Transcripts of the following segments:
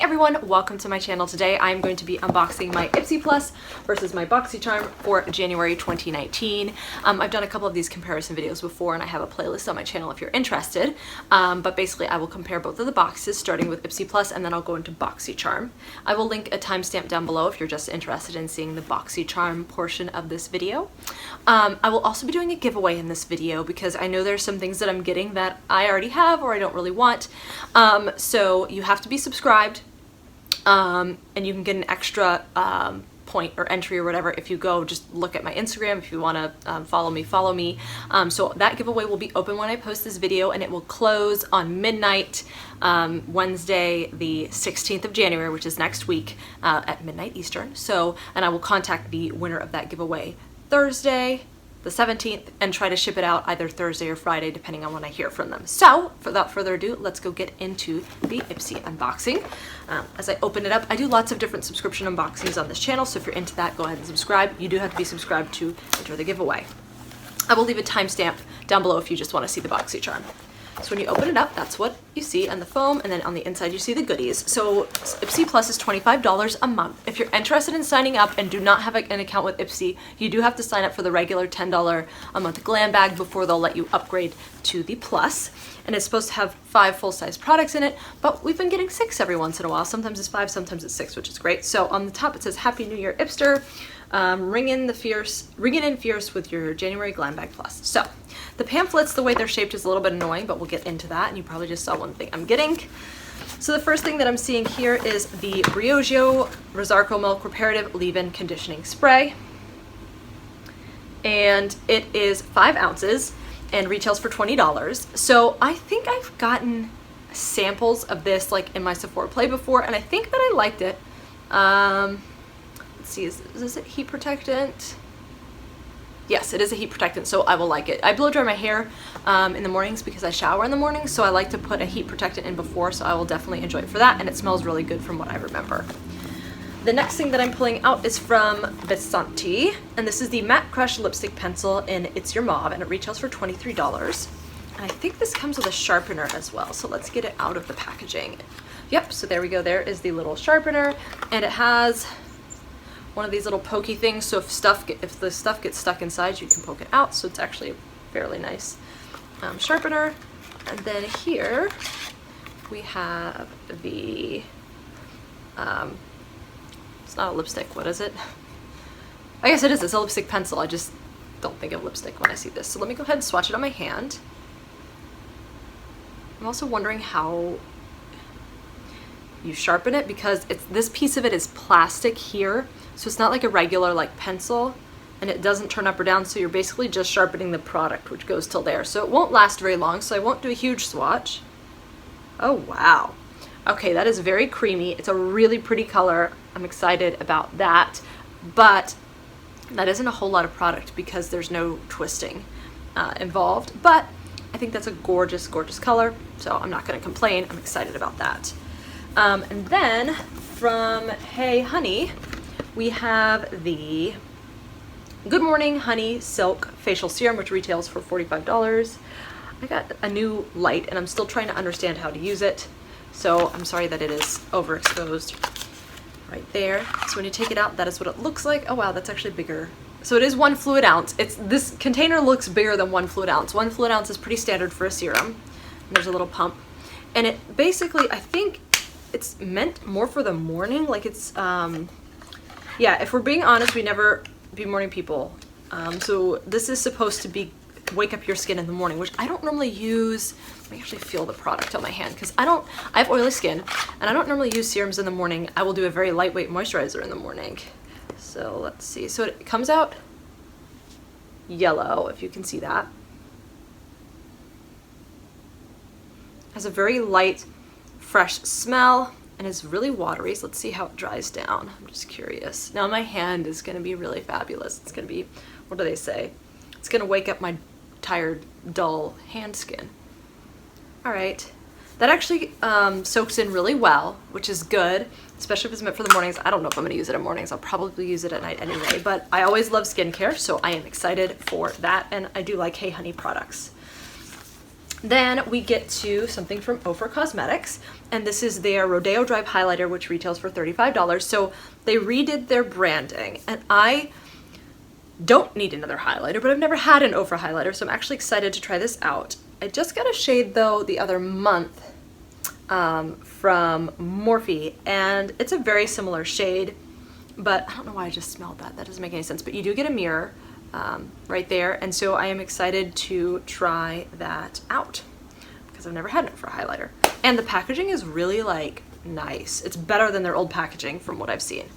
everyone, welcome to my channel. Today I'm going to be unboxing my Ipsy Plus versus my Boxycharm for January 2019. I've done a couple of these comparison videos before and I have a playlist on my channel if you're interested. But basically I will compare both of the boxes starting with Ipsy Plus and then I'll go into Boxycharm. I will link a timestamp down below if you're just interested in seeing the Boxycharm portion of this video. I will also be doing a giveaway in this video because I know there's some things that I'm getting that I already have or I don't really want. So you have to be subscribed and you can get an extra point or entry or whatever if you go just look at my Instagram. If you want to follow me, follow me. So that giveaway will be open when I post this video and it will close on midnight Wednesday the 16th of January, which is next week at midnight Eastern. So, and I will contact the winner of that giveaway Thursday the 17th and try to ship it out either Thursday or Friday depending on when I hear from them. So without further ado, let's go get into the Ipsy unboxing. As I open it up, I do lots of different subscription unboxings on this channel, so if you're into that, go ahead and subscribe. You do have to be subscribed to enter the giveaway. I will leave a timestamp down below if you just want to see the Boxycharm. So when you open it up, that's what you see on the foam, and then on the inside you see the goodies. So Ipsy Plus is $25 a month. If you're interested in signing up and do not have an account with Ipsy, you do have to sign up for the regular $10 a month Glam bag before they'll let you upgrade to the Plus. And it's supposed to have 5 full-size products in it, but we've been getting 6 every once in a while. Sometimes it's 5, sometimes it's 6, which is great. So on the top it says Happy New Year Ipster. Ring in fierce with your January Glam Bag Plus. So the pamphlets, the way they're shaped is a little bit annoying, but we'll get into that, and you probably just saw one thing I'm getting. So the first thing that I'm seeing here is the Briogeo Rosarco Milk Reparative Leave-In Conditioning Spray. And it is 5 ounces and retails for $20. So I think I've gotten samples of this like in my Sephora Play before, and I think that I liked it. Let's see, is it heat protectant? Yes, it is a heat protectant, so I will like it. I blow dry my hair in the mornings because I shower in the mornings, so I like to put a heat protectant in before, so I will definitely enjoy it for that, and it smells really good from what I remember. The next thing that I'm pulling out is from Vasanti, and this is the Matte Crush Lipstick Pencil in It's Your Mauve, and it retails for $23. And I think this comes with a sharpener as well, so let's get it out of the packaging. Yep, so there we go. There is the little sharpener, and it has one of these little pokey things, so if the stuff gets stuck inside, you can poke it out. So it's actually a fairly nice sharpener. And then here we have the it's not a lipstick. What is it? I guess it is. It's a lipstick pencil. I just don't think of lipstick when I see this. So let me go ahead and swatch it on my hand. I'm also wondering how you sharpen it because this piece of it is plastic here. So it's not like a regular like pencil, and it doesn't turn up or down, so you're basically just sharpening the product, which goes till there. So it won't last very long, so I won't do a huge swatch. Oh wow. Okay, that is very creamy. It's a really pretty color. I'm excited about that, but that isn't a whole lot of product because there's no twisting involved, but I think that's a gorgeous, gorgeous color, so I'm not gonna complain. I'm excited about that. And then from Hey Honey, we have the Good Morning Honey Silk Facial Serum, which retails for $45. I got a new light and I'm still trying to understand how to use it. So I'm sorry that it is overexposed right there. So when you take it out, that is what it looks like. Oh wow, that's actually bigger. So it is 1 fluid ounce. This container looks bigger than 1 fluid ounce. 1 fluid ounce is pretty standard for a serum. And there's a little pump. And it basically, I think it's meant more for the morning. Like it's, yeah, if we're being honest, we never be morning people. So this is supposed to wake up your skin in the morning, which I don't normally use. Let me actually feel the product on my hand because I have oily skin and I don't normally use serums in the morning. I will do a very lightweight moisturizer in the morning. So let's see. So it comes out yellow, if you can see that. Has a very light, fresh smell and is really watery. So let's see how it dries down. I'm just curious. Now my hand is going to be really fabulous. It's going to be, what do they say? It's going to wake up my tired, dull hand skin. All right. That actually soaks in really well, which is good, especially if it's meant for the mornings. I don't know if I'm going to use it in mornings. I'll probably use it at night anyway, but I always love skincare, so I am excited for that, and I do like Hey Honey products. Then we get to something from Ofra Cosmetics, and this is their Rodeo Drive Highlighter, which retails for $35. So they redid their branding, and I don't need another highlighter, but I've never had an Ofra highlighter, so I'm actually excited to try this out. I just got a shade though the other month from Morphe, and it's a very similar shade, but I don't know why I just smelled that. That doesn't make any sense, but you do get a mirror right there, and so I am excited to try that out because I've never had an Ofra highlighter. And the packaging is really like nice. It's better than their old packaging from what I've seen.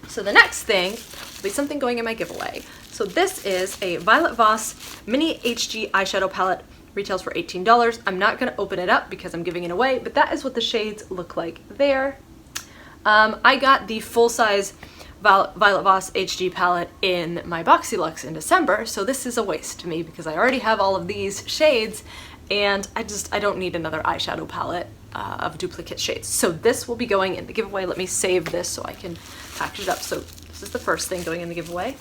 So the next thing will be something going in my giveaway. So this is a Violet Voss Mini HG Eyeshadow Palette, retails for $18. I'm not going to open it up because I'm giving it away, but that is what the shades look like there. I got the full-size Violet Voss HG palette in my Boxyluxe in December, so this is a waste to me because I already have all of these shades, and I don't need another eyeshadow palette of duplicate shades. So this will be going in the giveaway. Let me save this so I can package it up. So this is the first thing going in the giveaway.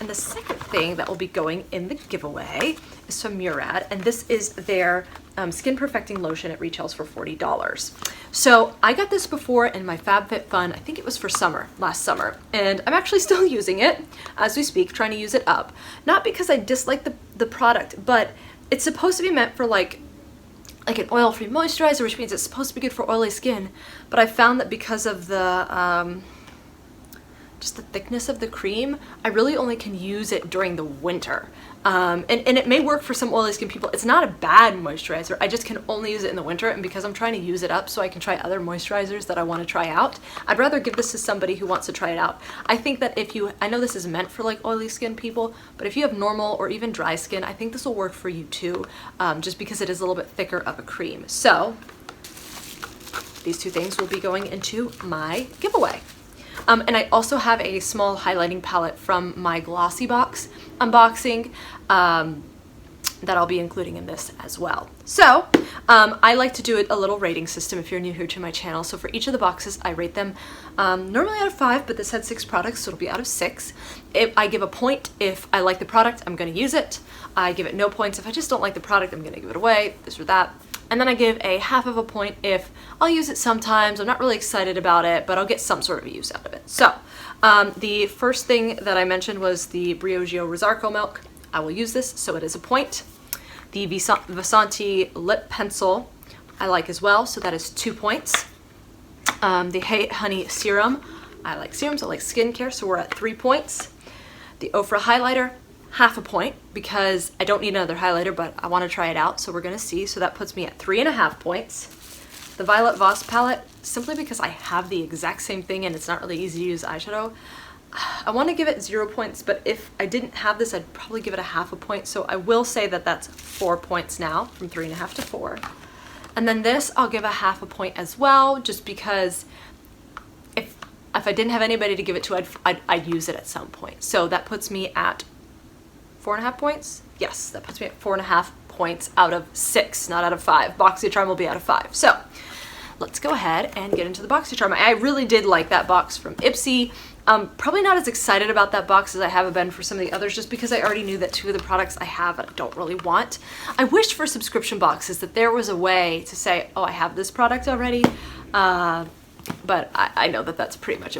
And the second thing that will be going in the giveaway is from Murad, and this is their Skin Perfecting Lotion. It retails for $40. So I got this before in my FabFitFun, I think it was for summer, last summer, and I'm actually still using it as we speak, trying to use it up. Not because I dislike the product, but it's supposed to be meant for like an oil-free moisturizer, which means it's supposed to be good for oily skin, but I found that because of the just the thickness of the cream, I really only can use it during the winter. And it may work for some oily skin people. It's not a bad moisturizer. I just can only use it in the winter, and because I'm trying to use it up so I can try other moisturizers that I want to try out, I'd rather give this to somebody who wants to try it out. I think that I know this is meant for like oily skin people, but if you have normal or even dry skin, I think this will work for you too, just because it is a little bit thicker of a cream. So these two things will be going into my giveaway. And I also have a small highlighting palette from my Glossy Box unboxing that I'll be including in this as well. So I like to do a little rating system if you're new here to my channel. So for each of the boxes, I rate them normally out of 5, but this had 6 products, so it'll be out of 6. If I give a point if I like the product, I'm going to use it. I give it no points if I just don't like the product, I'm going to give it away, this or that. And then I give a half of a point if I'll use it sometimes, I'm not really excited about it, but I'll get some sort of use out of it. So the first thing that I mentioned was the Briogeo Rosarco milk. I will use this, so it is a point. The Vasanti lip pencil I like as well, so that is 2 points. The Hey Honey serum, I like serums, I like skincare, so we're at 3 points. The Ofra highlighter, half a point, because I don't need another highlighter, but I want to try it out, so we're going to see. So that puts me at 3.5 points. The Violet Voss palette, simply because I have the exact same thing and it's not really easy to use eyeshadow, I want to give it 0 points, but if I didn't have this, I'd probably give it a half a point, so I will say that that's 4 points now, from 3.5 to 4. And then this, I'll give a half a point as well, just because if I didn't have anybody to give it to, I'd use it at some point. So that puts me at 4.5 points? Yes, that puts me at 4.5 points out of 6, not out of 5. Boxycharm will be out of 5. So let's go ahead and get into the Boxycharm. I really did like that box from Ipsy. Probably not as excited about that box as I have been for some of the others, just because I already knew that 2 of the products I have I don't really want. I wish for subscription boxes that there was a way to say, oh, I have this product already, but I know that that's pretty much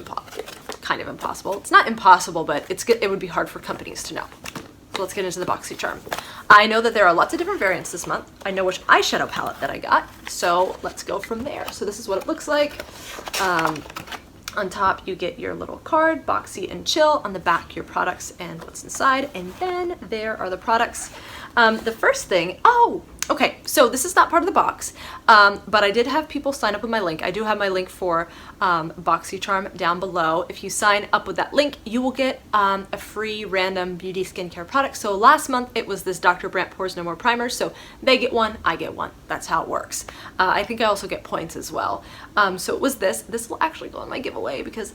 kind of impossible. It's not impossible, but it would be hard for companies to know. So let's get into the Boxycharm. I know that there are lots of different variants this month. I know which eyeshadow palette that I got, so let's go from there. So this is what it looks like. On top, you get your little card, Boxy and Chill. On the back, your products and what's inside. And then there are the products. The first thing, okay, so this is not part of the box, but I did have people sign up with my link. I do have my link for Boxycharm down below. If you sign up with that link, you will get a free random beauty skincare product. So last month, it was this Dr. Brandt Pores No More Primer. So they get one, I get one. That's how it works. I think I also get points as well. So it was this. This will actually go on my giveaway because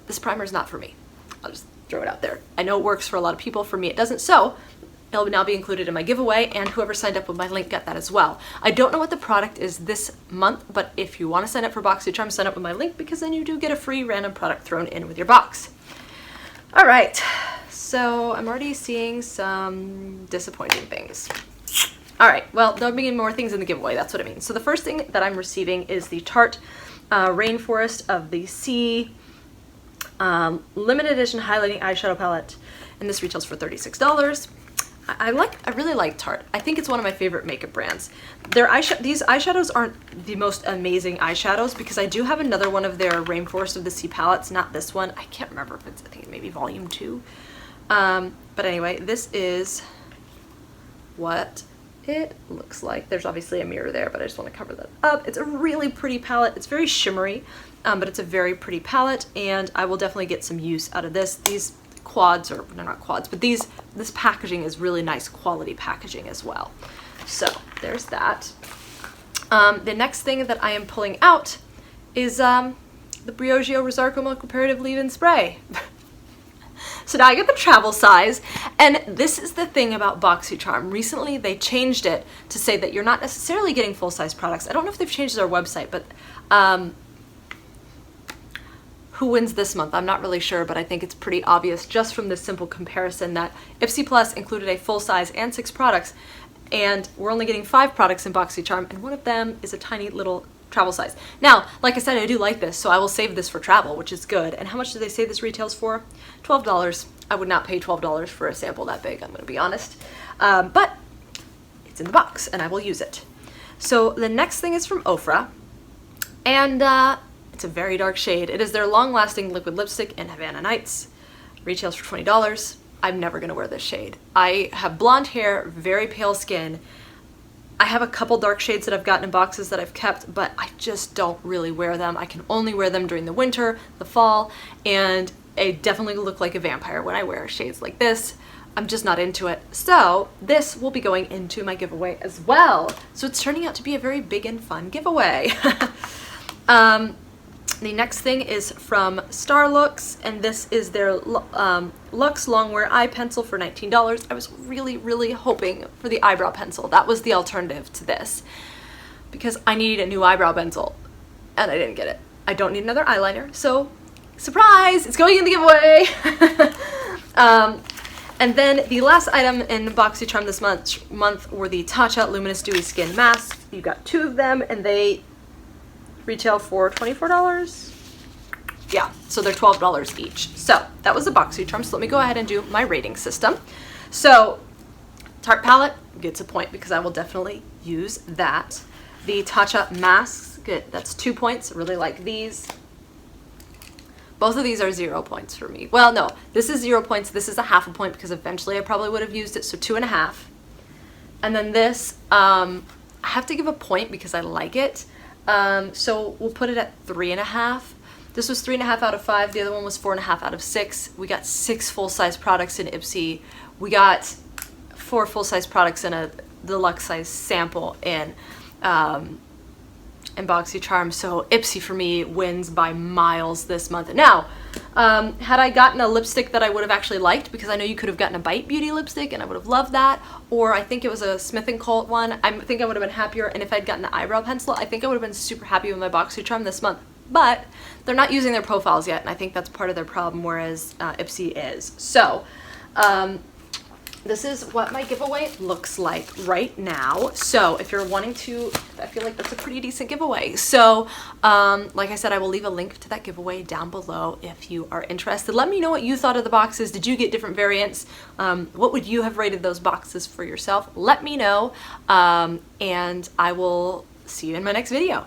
this primer is not for me. I'll just throw it out there. I know it works for a lot of people. For me, it doesn't. So it'll now be included in my giveaway, and whoever signed up with my link got that as well. I don't know what the product is this month, but if you want to sign up for Boxycharm, sign up with my link, because then you do get a free random product thrown in with your box. All right, so I'm already seeing some disappointing things. All right, well, there'll be more things in the giveaway. That's what it means. So the first thing that I'm receiving is the Tarte Rainforest of the Sea limited edition highlighting eyeshadow palette, and this retails for $36. I really like Tarte. I think it's one of my favorite makeup brands. These eyeshadows aren't the most amazing eyeshadows because I do have another one of their Rainforest of the Sea palettes, not this one. I can't remember if it's, I think maybe volume 2. But anyway, this is what it looks like. There's obviously a mirror there, but I just want to cover that up. It's a really pretty palette. It's very shimmery, but it's a very pretty palette, and I will definitely get some use out of this. These quads, or they're not quads, but this packaging is really nice quality packaging as well. So there's that. The next thing that I am pulling out is the Briogeo Rosarco Milk Reparative Leave-In Spray. So now I get the travel size, and this is the thing about Boxycharm. Recently they changed it to say that you're not necessarily getting full-size products. I don't know if they've changed their website, but who wins this month? I'm not really sure, but I think it's pretty obvious just from this simple comparison that Ipsy Plus included a full size and 6 products, and we're only getting 5 products in Boxycharm, and one of them is a tiny little travel size. Now, like I said, I do like this, so I will save this for travel, which is good. And how much do they say this retails for? $12. I would not pay $12 for a sample that big, I'm going to be honest. But it's in the box, and I will use it. So the next thing is from Ofra, and it's a very dark shade. It is their long-lasting liquid lipstick in Havana Nights. Retails for $20. I'm never going to wear this shade. I have blonde hair, very pale skin. I have a couple dark shades that I've gotten in boxes that I've kept, but I just don't really wear them. I can only wear them during the winter, the fall, and I definitely look like a vampire when I wear shades like this. I'm just not into it. So this will be going into my giveaway as well. So it's turning out to be a very big and fun giveaway. The next thing is from Starlooks, and this is their Luxe Longwear eye pencil for $19. I was really, really hoping for the eyebrow pencil. That was the alternative to this because I need a new eyebrow pencil, and I didn't get it. I don't need another eyeliner, so surprise! It's going in the giveaway! And then the last item in Boxycharm this month were the Tatcha Luminous Dewy Skin Masks. You got 2 of them, and they retail for $24. Yeah, so they're $12 each. So that was the Boxycharm. So let me go ahead and do my rating system. So Tarte palette gets a point because I will definitely use that. The Tatcha masks, good. That's 2 points. I really like these. Both of these are 0 points for me. Well, no, this is 0 points. This is a half a point because eventually I probably would have used it, so 2.5. And then this, I have to give a point because I like it. So we'll put it at 3.5. This was 3.5 out of 5. The other one was 4.5 out of 6. We got 6 full-size products in Ipsy. We got 4 full-size products in a deluxe size sample in Boxycharm. So Ipsy for me wins by miles this month. Now, had I gotten a lipstick that I would have actually liked, because I know you could have gotten a Bite Beauty lipstick and I would have loved that, or I think it was a Smith & Colt one, I think I would have been happier. And if I'd gotten the eyebrow pencil, I think I would have been super happy with my Boxycharm this month. But they're not using their profiles yet, and I think that's part of their problem, whereas Ipsy is. So this is what my giveaway looks like right now. So if you're wanting to, I feel like that's a pretty decent giveaway. So like I said, I will leave a link to that giveaway down below if you are interested. Let me know what you thought of the boxes. Did you get different variants? What would you have rated those boxes for yourself? Let me know, and I will see you in my next video.